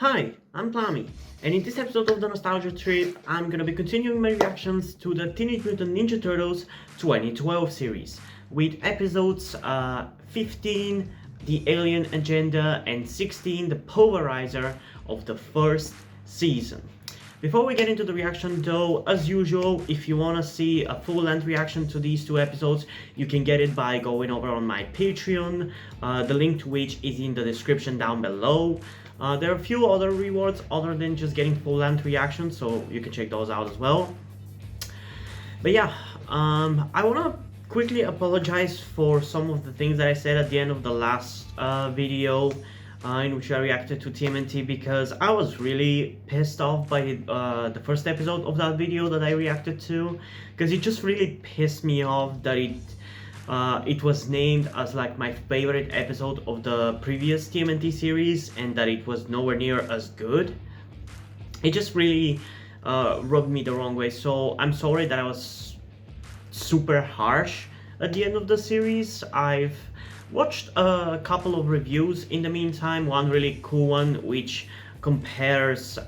Hi, I'm Plami, and in this episode of the Nostalgia Trip, I'm gonna be continuing my reactions to the Teenage Mutant Ninja Turtles 2012 series, with episodes 15, The Alien Agenda, and 16, The Pulverizer of the first season. Before we get into the reaction though, as usual, if you wanna see a full-length reaction to these two episodes, you can get it by going over on my Patreon, the link to which is in the description down below. There are a few other rewards other than just getting full-length reactions, so you can check those out as well. But yeah, I wanna quickly apologize for some of the things that I said at the end of the last video in which I reacted to TMNT, because I was really pissed off by the first episode of that video that I reacted to, because it just really pissed me off that it was named as like my favorite episode of the previous TMNT series and that it was nowhere near as good. It just really rubbed me the wrong way, so I'm sorry that I was super harsh at the end of the series. I've watched a couple of reviews in the meantime, one really cool one which compares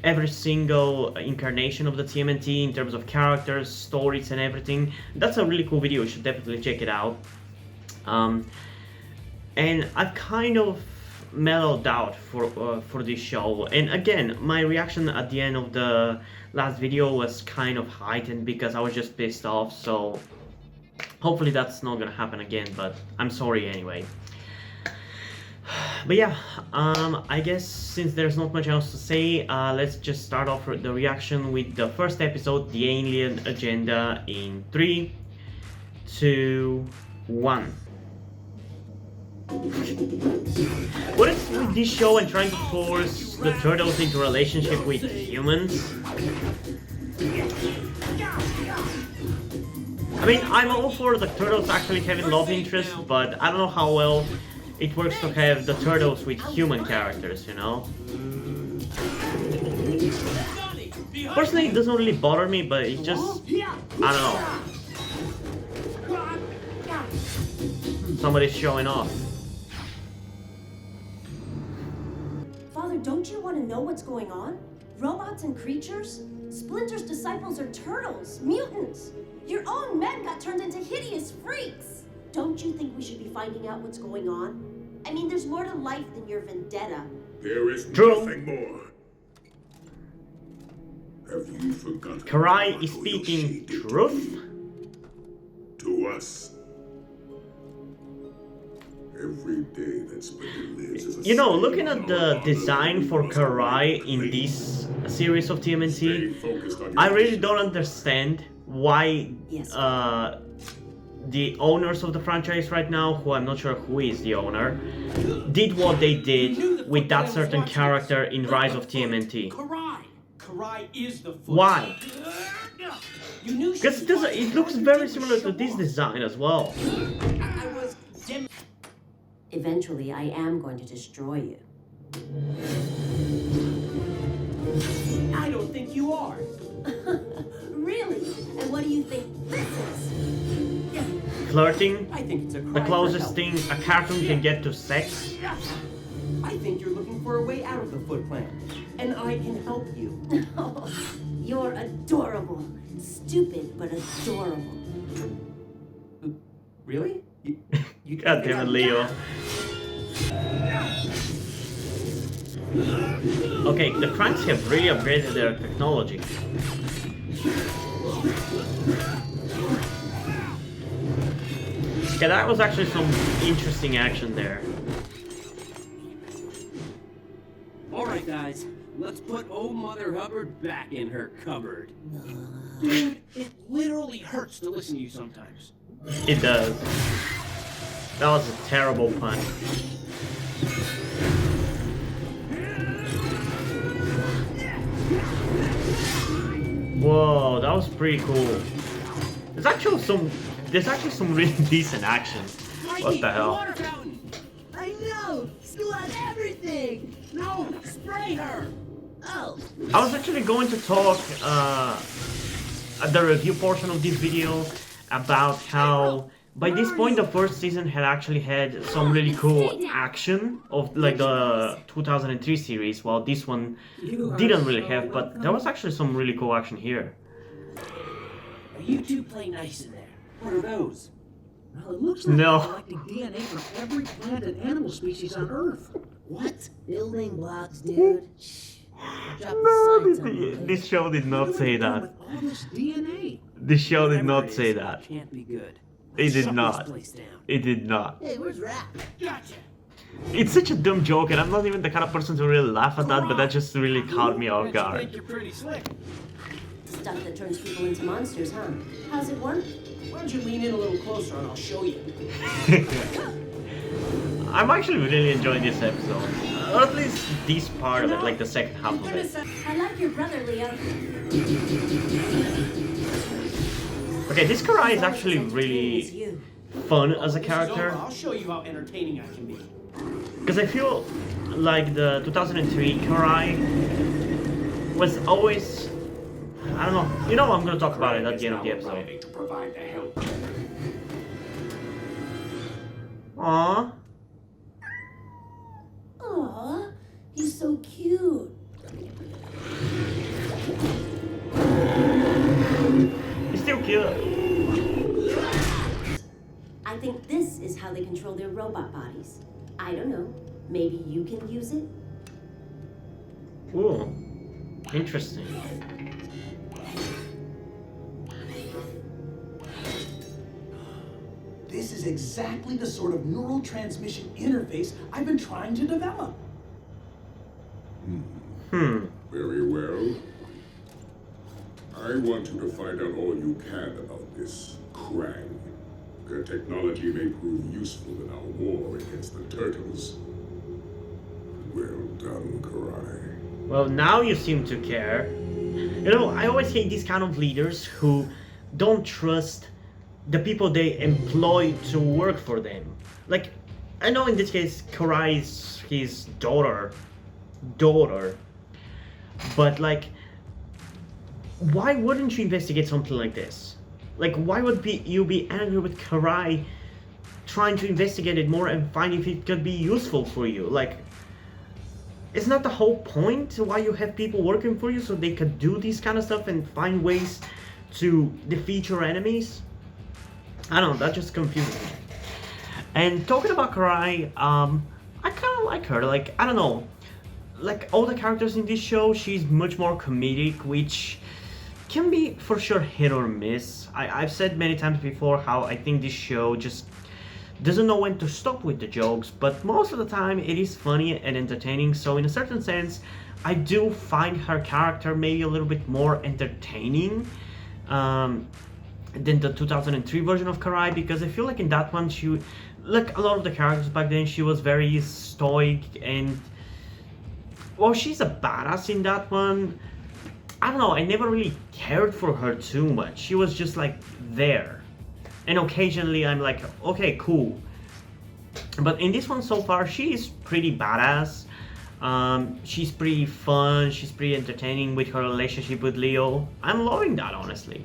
every single incarnation of the TMNT in terms of characters, stories and everything. That's a really cool video, you should definitely check it out. And I've kind of mellowed out for this show, and again, my reaction at the end of the last video was kind of heightened because I was just pissed off, so hopefully that's not gonna happen again, but I'm sorry anyway. But yeah, I guess since there's not much else to say, let's just start off the reaction with the first episode, The Alien Agenda, in 3, 2, 1. What is with this show and trying to force the turtles into a relationship with humans? I mean, I'm all for the turtles actually having love interests, but I don't know how well it works to have the turtles with human characters, you know? Personally, it doesn't really bother me, but it just, I don't know. Somebody's showing off. Father, don't you want to know what's going on? Robots and creatures? Splinter's disciples are turtles, mutants. Your own men got turned into hideous freaks. Don't you think we should be finding out what's going on? I mean, there's more to life than your vendetta. There is True. nothing more. Have you forgotten? Karai is speaking truth? To us. Every day that Splinter lives is a You know, looking at the design for Karai in this series of TMNT, I really don't understand why the owners of the franchise right now, who I'm not sure who is the owner, did what they did with that certain character in Rise of TMNT. Karai is the Why? Because it looks very similar to this design as well. Eventually, I am going to destroy you. I don't think you are. Really? And what do you think this is? Flirting? I think it's a cry The for closest help. thing a cartoon can get to sex? I think you're looking for a way out of the Foot Clan, and I can help you. Oh, you're adorable. Stupid, but adorable. Really? You God damn it, Leo. Okay, the Cranks have really upgraded their technology. Yeah, that was actually some interesting action there. Alright guys, let's put old Mother Hubbard back in her cupboard. Dude, it literally hurts to listen to you sometimes. It does. That was a terrible pun. Whoa, that was pretty cool. There's actually some really decent action. What the hell? Water fountain! I know! School has everything! No! Spray her! Oh. I was actually going to talk at the review portion of this video about how by this point the first season had actually had some really cool action of like the 2003 series, while this one didn't really have, but there was actually some really cool action here. Now you two play nice in there. What are those? Well, it looks like No. they're collecting DNA from every plant and animal species on Earth. What? Building blocks, dude. Shh. Drop the No, science on me. this show did not What are say we doing that. with all this DNA? This show did Whatever not it say is, that. Can't be good. It did Shut not. This place down. It did not. Hey, where's Rap? Gotcha. It's such a dumb joke, and I'm not even the kind of person to really laugh at that, but that just really caught me off Bet you guard. think you're pretty slick. Stuff that turns people into monsters, huh? How's it work? Why don't you lean in a little closer and I'll show you. I'm actually really enjoying this episode. Or at least this part of it, like the second half of it. I like your brother, Leo. Okay, this Karai is actually really fun as a This is over. character. I'll show you how entertaining I can be. Because I feel like the 2003 Karai was always... I don't know. You know, I'm gonna talk about it at the end of the episode. To provide the help. Aww. Aw, he's so cute. He's still cute. I think this is how they control their robot bodies. I don't know. Maybe you can use it? Ooh. Interesting. This is exactly the sort of neural transmission interface I've been trying to develop. Very well. I want you to find out all you can about this Krang. Their technology may prove useful in our war against the turtles. Well done, Karai. Well, now you seem to care. You know, I always hate these kind of leaders who don't trust the people they employ to work for them. Like, I know in this case, Karai is his daughter. But, like, why wouldn't you investigate something like this? Like, why would you be angry with Karai trying to investigate it more and find if it could be useful for you? Like, isn't that the whole point why you have people working for you, so they could do this kind of stuff and find ways to defeat your enemies? I don't know, that just confuses me. And talking about Karai, I kind of like her. Like, I don't know, like all the characters in this show, she's much more comedic, which can be for sure hit or miss. I've said many times before how I think this show just doesn't know when to stop with the jokes, but most of the time it is funny and entertaining, so in a certain sense I do find her character maybe a little bit more entertaining than the 2003 version of Karai, because I feel like in that one she, like a lot of the characters back then, she was very stoic and, well, she's a badass in that one. I don't know, I never really cared for her too much. She was just like there. And occasionally I'm like, okay, cool. But in this one so far, she is pretty badass. She's pretty fun, she's pretty entertaining with her relationship with Leo. I'm loving that, honestly.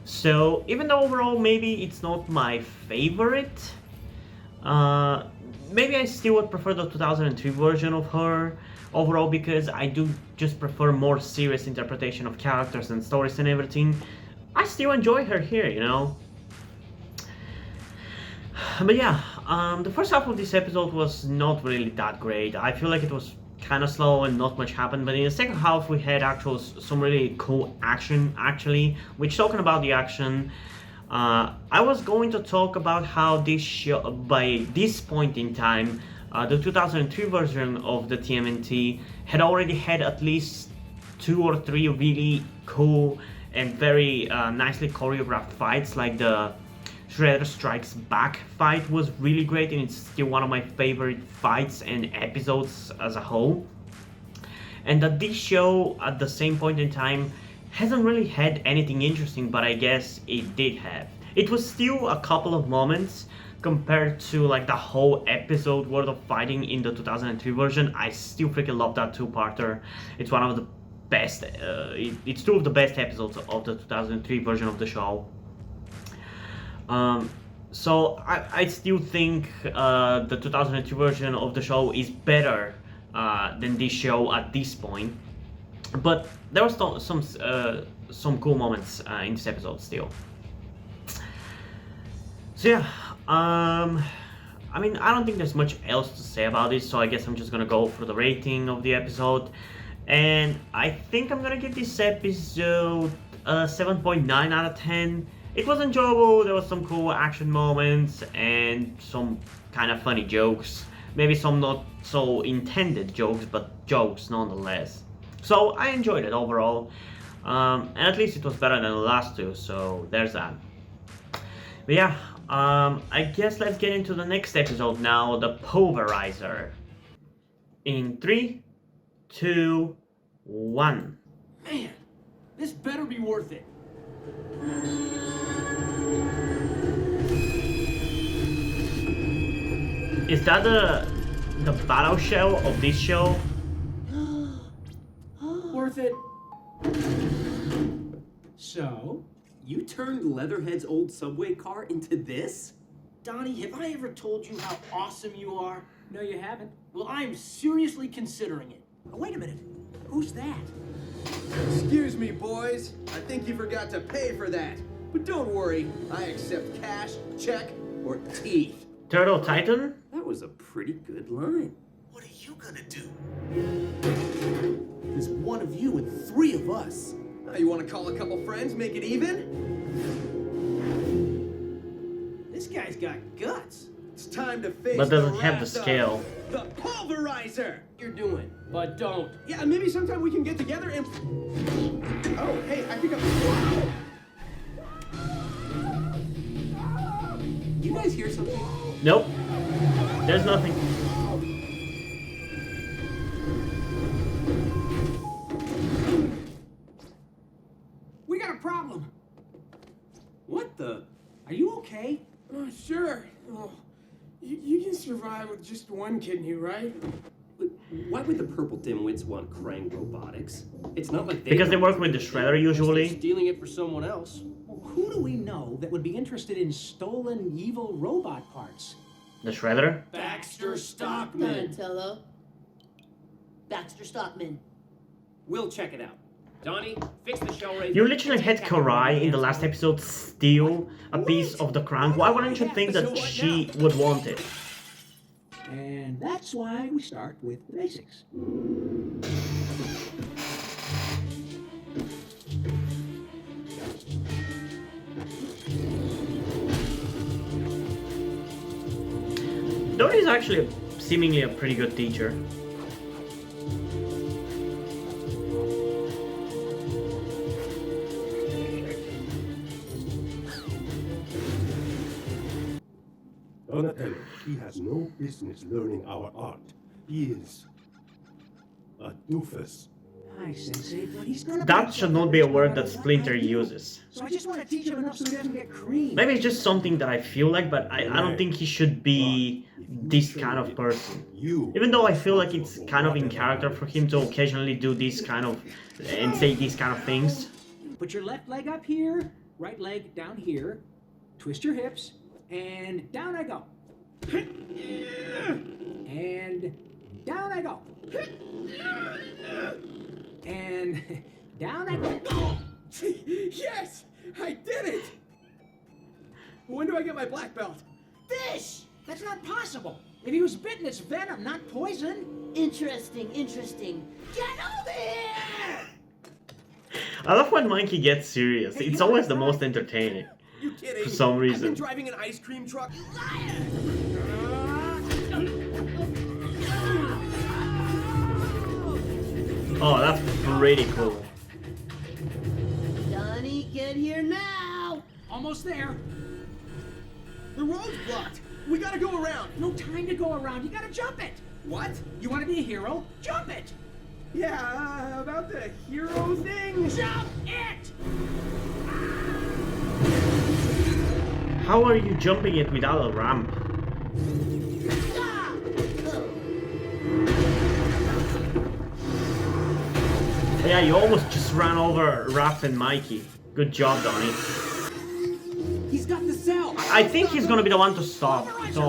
So even though overall maybe it's not my favorite, maybe I still would prefer the 2003 version of her overall, because I do just prefer more serious interpretation of characters and stories and everything. I still enjoy her here, you know. But yeah, the first half of this episode was not really that great. I feel like it was kind of slow and not much happened, but in the second half we had some really cool action, actually. Which, talking about the action, I was going to talk about how this show, by this point in time, the 2003 version of the TMNT had already had at least 2 or 3 really cool and very nicely choreographed fights. Like the Shredder Strikes Back fight was really great, and it's still one of my favorite fights and episodes as a whole. And that this show at the same point in time hasn't really had anything interesting, but I guess it did have. It was still a couple of moments compared to like the whole episode worth of fighting in the 2003 version. I still freaking love that 2-parter. It's one of the best, it's 2 of the best episodes of the 2003 version of the show. So I still think the 2002 version of the show is better than this show at this point. But there was some cool moments in this episode still. So yeah, I mean, I don't think there's much else to say about this, so I guess I'm just gonna go for the rating of the episode. And I think I'm gonna give this episode a 7.9 out of 10. It was enjoyable, there was some cool action moments and some kind of funny jokes. Maybe some not so intended jokes, but jokes nonetheless. So I enjoyed it overall. And at least it was better than the last two, so there's that. But yeah, I guess let's get into the next episode now, the Pulverizer. In 3, 2, 1. Man, this better be worth it. Is that the battle shell of this show? Worth it. So, You turned Leatherhead's old subway car into this? Donnie, have I ever told you how awesome you are? no, you haven't. Well, I'm seriously considering it. Oh, wait a minute. Who's that? Excuse me, boys. I think you forgot to pay for that. But don't worry, I accept cash, check, or teeth. Turtle Titan? That was a pretty good line. What are you gonna do? There's one of you and 3 of us. You want to call a couple friends, make it even? This guy's got guts. It's time to face But doesn't have the wrath of scale. The Pulverizer! You're doing, but don't. Yeah, maybe sometime we can get together and... Oh, hey, I think I'm... You guys hear something? Nope. There's nothing. We got a problem. What the? Are you okay? Oh, sure. Oh, you can survive with just one kidney, right? But why would the purple dimwits want Krang robotics? It's not like they... Because they work with the Shredder usually. They're stealing it for someone else. Well, who do we know that would be interested in stolen evil robot parts? The Shredder? Baxter Stockman. Donatello. Baxter Stockman. We'll check it out. Donnie, fix the shell raise. You literally had Karai in the last episode steal a piece of the crown. Why wouldn't you think that she would want it? And that's why we start with the basics. Donnie's actually seemingly a pretty good teacher. Donatello, he has no business learning our art. He is a doofus. Hi, Sensei, but he's gonna... That should not be a word that Splinter uses. So I just want to teach him enough so he doesn't get creamed. Maybe it's just something that I feel like, but I don't think he should be this kind of person. Even though I feel like it's kind of in character for him to occasionally do this kind of, and say these kind of things. Put your left leg up here, right leg down here, twist your hips, and down I go. And down I go. And down I go. Yes! I did it! When do I get my black belt? Fish! That's not possible. If he was bitten, it's venom, not poison. Interesting, interesting. Get over here! I love when Mikey gets serious. It's always the most entertaining. You kidding? For some I've been reason. driving an ice cream truck. Oh, that's pretty cool. Donnie, get here now! Almost there. The road's blocked. We gotta go around. No time to go around. You gotta jump it. What? You want to be a hero? Jump it. Yeah, about the hero thing. Jump it. How are you jumping it without a ramp? Yeah, you almost just ran over Raph and Mikey. Good job, Donnie. He's got the cell. I think he's gonna be the one to stop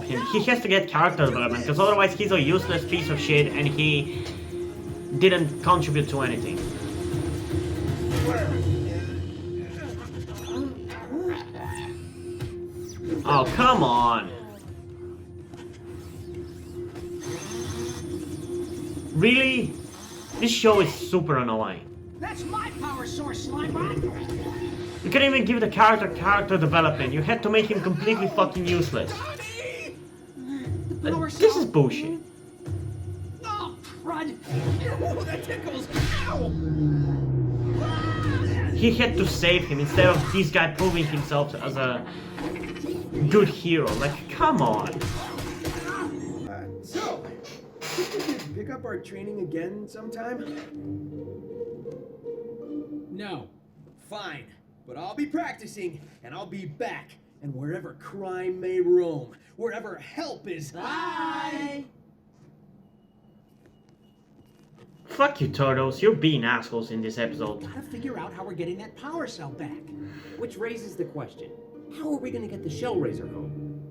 him. He has to get character development, because otherwise he's a useless piece of shit and he didn't contribute to anything. Oh, come on. Really? This show is super annoying. That's my power source, Slimebot. You couldn't even give the character development. You had to make him completely fucking useless. This is bullshit. Oh, crud. Oh, that tickles! Ow! He had to save him instead of this guy proving himself as a good hero. Like, come on. So, think we could pick up our training again sometime? No. Fine, but I'll be practicing, and I'll be back. And wherever crime may roam, wherever help is. Bye! Fuck you, Turtles. You're being assholes in this episode. Gotta figure out how we're getting that power cell back. Which raises the question, how are we gonna get the Shell Razor home?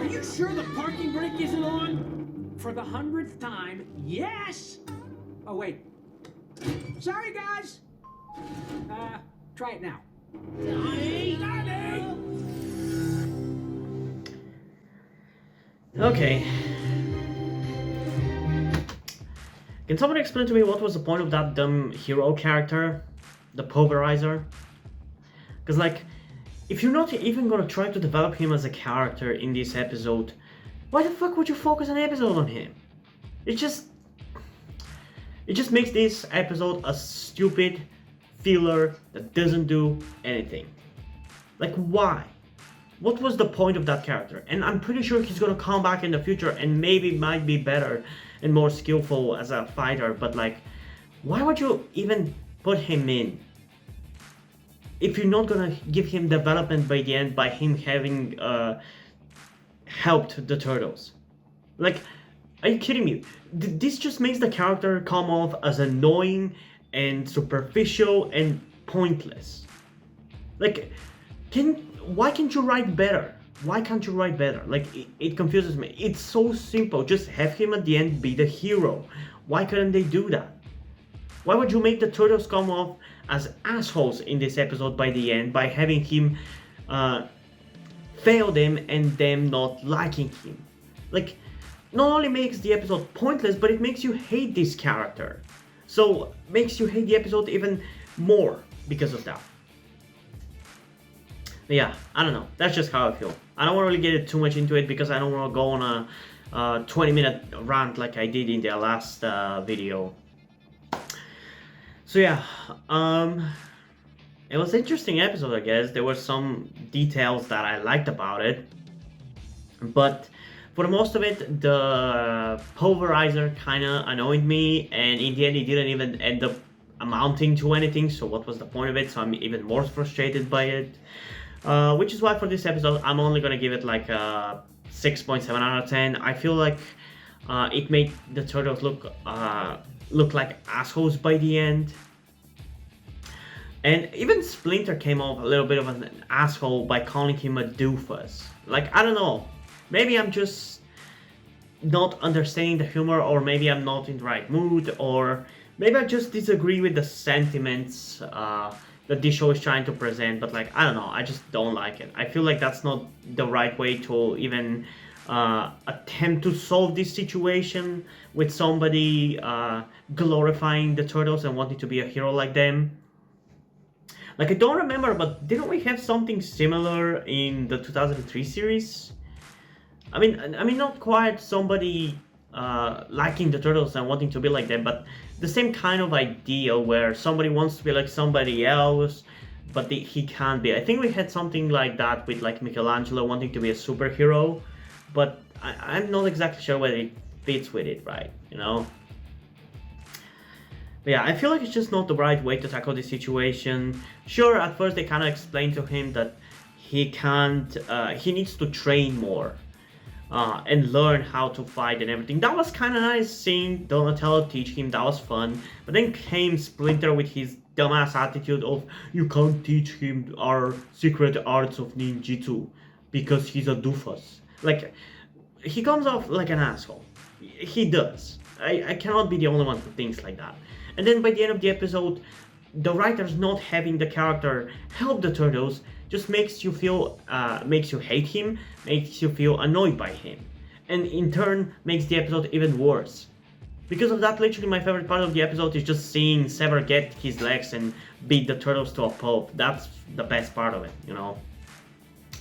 Are you sure the parking brake isn't on? For the 100th time, yes! Oh, wait. Sorry, guys! Try it now. Okay. Can someone explain to me what was the point of that dumb hero character? The Pulverizer? Because, like, if you're not even gonna try to develop him as a character in this episode, why the fuck would you focus an episode on him? It just makes this episode a stupid filler that doesn't do anything. Like, why? What was the point of that character? And I'm pretty sure he's gonna come back in the future and maybe might be better and more skillful as a fighter, but like, why would you even put him in if you're not gonna give him development by the end by him having helped the Turtles? Like, are you kidding me? This just makes the character come off as annoying and superficial and pointless. Like, why can't you write better? Why can't you write better? Like, it confuses me. It's so simple. Just have him at the end be the hero. Why couldn't they do that? Why would you make the Turtles come off as assholes in this episode by the end by having him fail them and them not liking him? Like, not only makes the episode pointless, but it makes you hate this character. So, makes you hate the episode even more because of that. But yeah, I don't know. That's just how I feel. I don't want to really get too much into it because I don't want to go on a 20-minute rant like I did in the last video. So yeah, it was an interesting episode, I guess. There were some details that I liked about it, but for the most of it, the Pulverizer kind of annoyed me, and in the end, it didn't even end up amounting to anything. So what was the point of it? So I'm even more frustrated by it. Which is why for this episode, I'm only gonna give it like a 6.7 out of 10. I feel like it made the Turtles look like assholes by the end. And even Splinter came off a little bit of an asshole by calling him a doofus. Like, I don't know. Maybe I'm just not understanding the humor, or maybe I'm not in the right mood, or maybe I just disagree with the sentiments that this show is trying to present, but like, I don't know, I just don't like it. I feel like that's not the right way to even attempt to solve this situation with somebody glorifying the Turtles and wanting to be a hero like them. Like, I don't remember, but didn't we have something similar in the 2003 series? I mean, not quite somebody liking the Turtles and wanting to be like them, but the same kind of idea where somebody wants to be like somebody else, but he can't be. I think we had something like that with like Michelangelo wanting to be a superhero, but I'm not exactly sure whether it fits with it, right? You know? But yeah, I feel like it's just not the right way to tackle this situation. Sure, at first they kind of explained to him that he needs to train more. And learn how to fight and everything. That was kind of nice seeing Donatello teach him. That was fun. But then came Splinter with his dumbass attitude of you can't teach him our secret arts of ninjutsu because he's a doofus. Like, he comes off like an asshole. He does. I cannot be the only one who thinks like that. And then by the end of the episode, the writers not having the character help the turtles just makes you feel, makes you hate him, makes you feel annoyed by him, and in turn makes the episode even worse. Because of that, literally my favorite part of the episode is just seeing Sever get his legs and beat the turtles to a pulp. That's the best part of it, you know.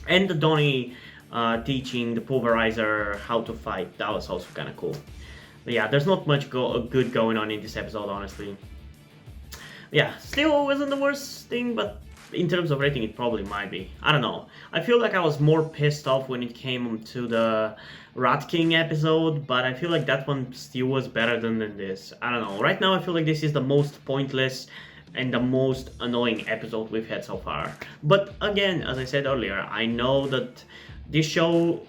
And the Donnie teaching the Pulverizer how to fight, that was also kind of cool. But yeah, there's not much good going on in this episode, honestly. Yeah, still wasn't the worst thing, but in terms of rating, it probably might be. I don't know. I feel like I was more pissed off when it came to the Rat King episode, but I feel like that one still was better than this. I don't know. Right now, I feel like this is the most pointless and the most annoying episode we've had so far. But again, as I said earlier, I know that this show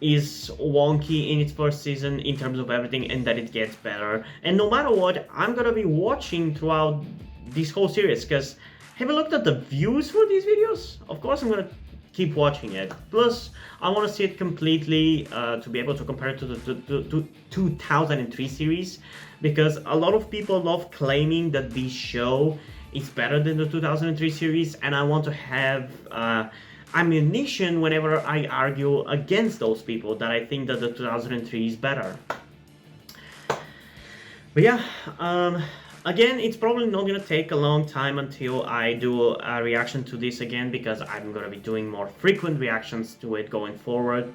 is wonky in its first season in terms of everything, and that it gets better. And no matter what, I'm gonna be watching throughout this whole series, because have you looked at the views for these videos? Of course I'm gonna keep watching it. Plus, I want to see it completely to be able to compare it to the 2003 series, because a lot of people love claiming that this show is better than the 2003 series, and I want to have ammunition whenever I argue against those people that I think that the 2003 is better. But yeah, again, it's probably not gonna take a long time until I do a reaction to this again, because I'm gonna be doing more frequent reactions to it going forward.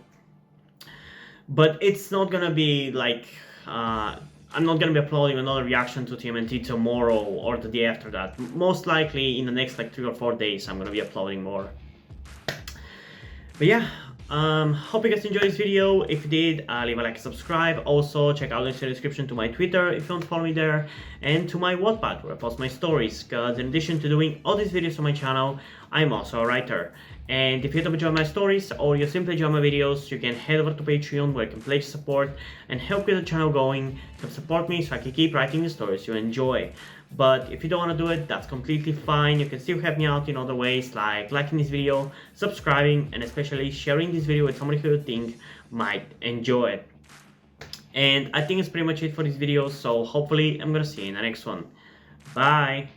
But it's not gonna be like, I'm not gonna be uploading another reaction to TMNT tomorrow or the day after that. Most likely in the next like 3 or 4 days I'm gonna be uploading more. But yeah, hope you guys enjoyed this video. If you did, leave a like and subscribe. Also, check out the description to my Twitter if you don't follow me there, and to my Wattpad where I post my stories, because in addition to doing all these videos on my channel, I'm also a writer. And if you don't enjoy my stories, or you simply enjoy my videos, you can head over to Patreon where you can pledge support and help get the channel going, help support me so I can keep writing the stories you enjoy. But if you don't want to do it, that's completely fine. You can still help me out in other ways, like liking this video, subscribing, and especially sharing this video with somebody who you think might enjoy it. And I think it's pretty much it for this video, so hopefully I'm gonna see you in the next one. Bye!